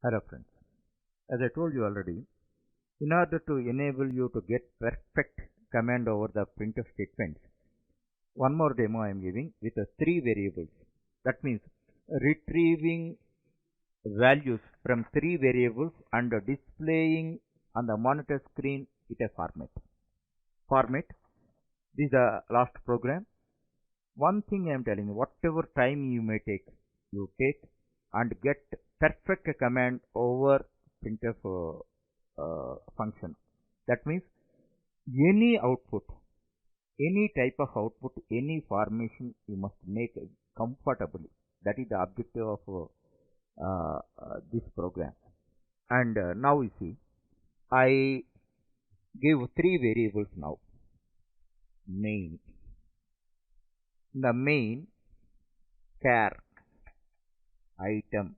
Hello friends, as I told you already, in order to enable you to get perfect command over the printf statements, one more demo I am giving with three variables. That means retrieving values from three variables and displaying on the monitor screen with a format. This is the last program. One thing I am telling you, whatever time you may take, you take and get perfect command over printf function. That means any output, any type of output, any formation you must make comfortably. That is the objective of this program. And now you see, I give three variables now. Main. The main char item.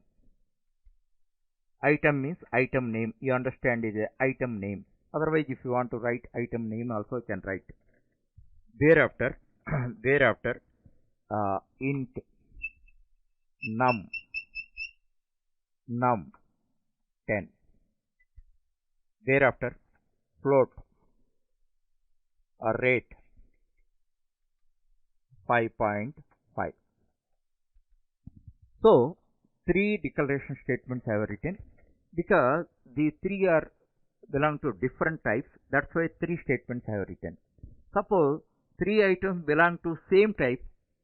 Item means item name. You understand is a item name. Otherwise, if you want to write item name, also you can write. Thereafter, int num 10. Thereafter, float rate 5.5. So, three declaration statements I have written because these three are belong to different types. That's why three statements I have written. Suppose three items belong to same type,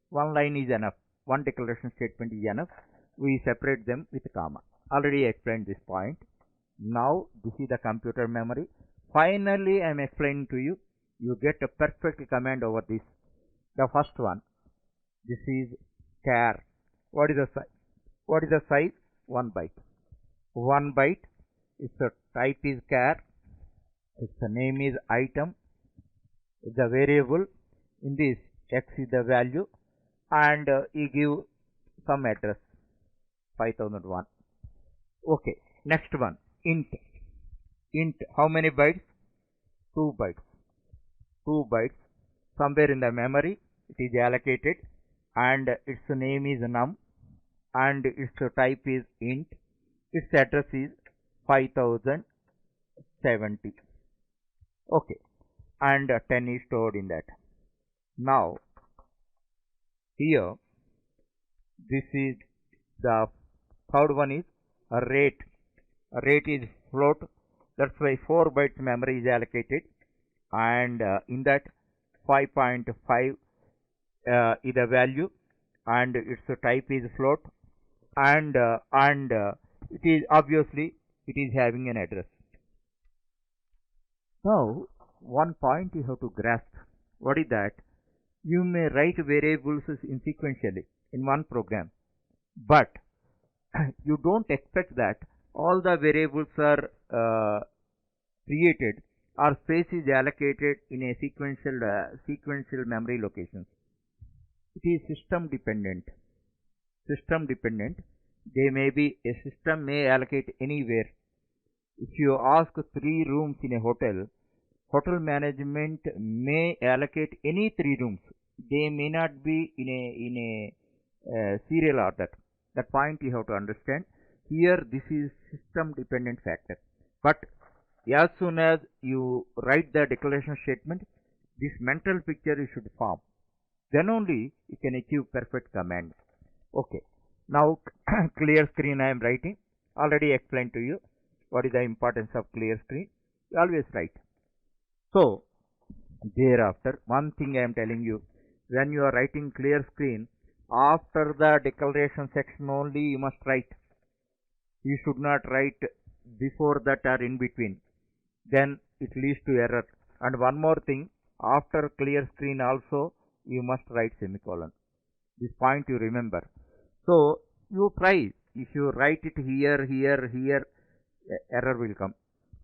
one line is enough. One declaration statement is enough. We separate them with comma. Already explained this point. Now this is the computer memory. Finally, I am explaining to you. You get a perfect command over this. The first one. This is char. What is the size? What is the size? 1 byte. 1 byte. Its type is char. Its name is item. It's a variable. In this, x is the value, and you give some address 5001. Okay. Next one, int. Int. How many bytes? 2 bytes. 2 bytes. Somewhere in the memory it is allocated, and its name is num, and its type is int. Its address is 5070. Okay, and 10 is stored in that. Now here, this is the third one is a rate. A rate is float. That's why 4 bytes memory is allocated, and in that 5.5 is the value, and its type is float, and it is obviously it is having an address. Now one point you have to grasp. What is that? You may write variables in sequentially in one program, but you don't expect that all the variables are created or space is allocated in a sequential memory locations. It is system dependent. They may be a system may allocate anywhere. If you ask 3 rooms in a hotel management may allocate any 3 rooms. They may not be in a serial order. That point you have to understand. Here this is system dependent factor. But as soon as you write the declaration statement, this mental picture you should form. Then only you can achieve perfect command. Okay. Now clear screen I am writing. Already explained to you what is the importance of clear screen. You always write. So thereafter, one thing I am telling you, when you are writing clear screen, after the declaration section only you must write. You should not write before that or in between. Then it leads to error. And one more thing, after clear screen also you must write semicolon. This point you remember. So you try. If you write it here, error will come.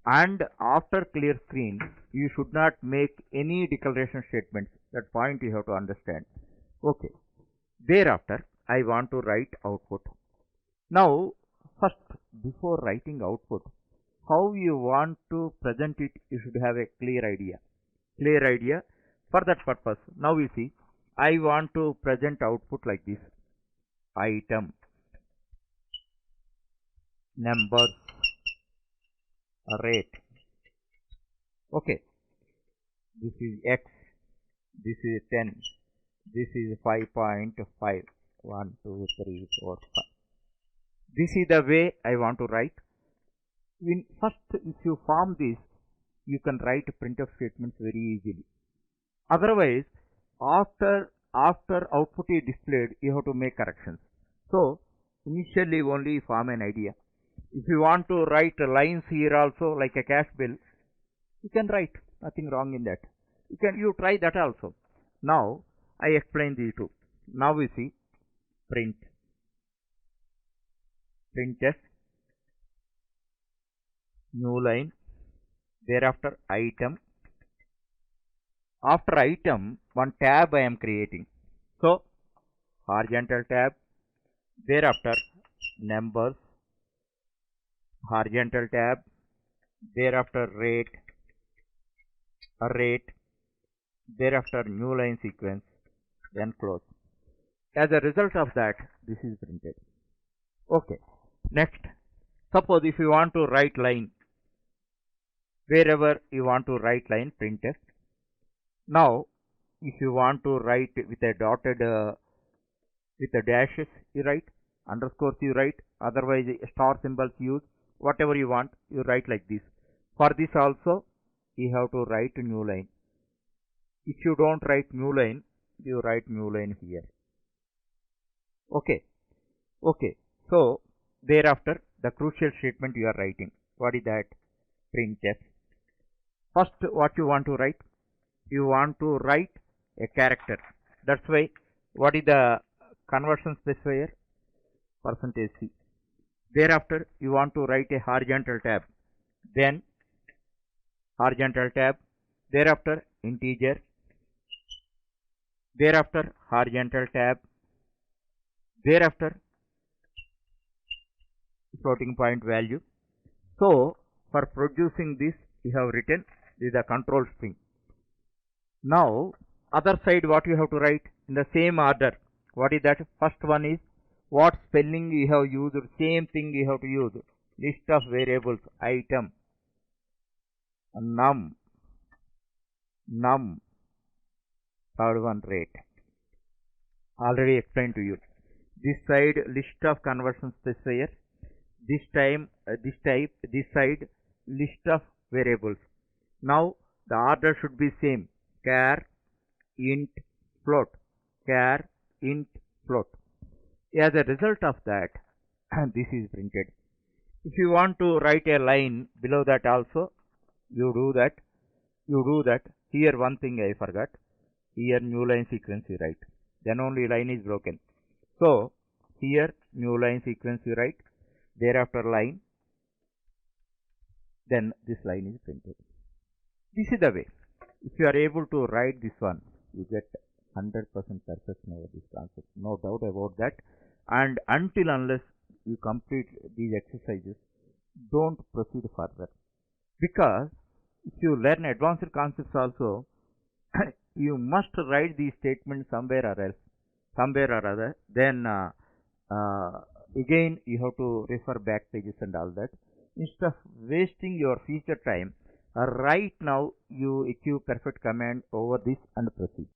And after clear screen, you should not make any declaration statements. That point you have to understand. Okay. Thereafter, I want to write output. Now, first, before writing output, how you want to present it, you should have a clear idea. For that purpose, now we see, I want to present output like this. Item numbers, rate. Okay, this is x, this is 10, this is 5.5, 1, 2, 3, 4, 5. This is the way I want to write. First, if you form this, you can write printf statements very easily. Otherwise, after output is displayed, you have to make corrections. So, initially only form an idea. If you want to write lines here also, like a cash bill, you can write, nothing wrong in that. You try that also. Now I explain these two. Now we see printf, new line, thereafter item. After item, one tab I am creating. So horizontal tab, thereafter numbers, horizontal tab, thereafter rate, thereafter new line sequence, then close. As a result of that, this is printed. Okay. Next, suppose if you want to write line, wherever you want to write line, printf. Now, if you want to write with a dotted, with the dashes, you write, underscores you write, otherwise star symbols use, whatever you want, you write like this. For this also, you have to write new line. If you don't write new line, you write new line here. Okay. So thereafter, the crucial statement you are writing. What is that? Printf. First, what you want to write? You want to write a character. That's why, what is the conversion specifier? %c. Thereafter, you want to write a horizontal tab. Then horizontal tab. Thereafter, integer. Thereafter, horizontal tab. Thereafter, floating point value. So for producing this, we have written this is a control string. Now other side, what you have to write in the same order. What is that? First one is what spelling you have used, same thing you have to use. List of variables, item, num, third one rate. Already explained to you. This side list of conversion specifier. This side list of variables. Now the order should be same. Char, int, float. Char, int, float. As a result of that, this is printed. If you want to write a line below that also, you do that. Here one thing I forgot. Here new line sequence you write. Then only line is broken. So here new line sequence you write. Thereafter line. Then this line is printed. This is the way. If you are able to write this one, you get 100% perfection over this concept. No doubt about that. And unless you complete these exercises, don't proceed further. Because if you learn advanced concepts also, you must write these statements somewhere or other. Then again you have to refer back pages and all that. Instead of wasting your future time, right now you achieve perfect command over this and proceed.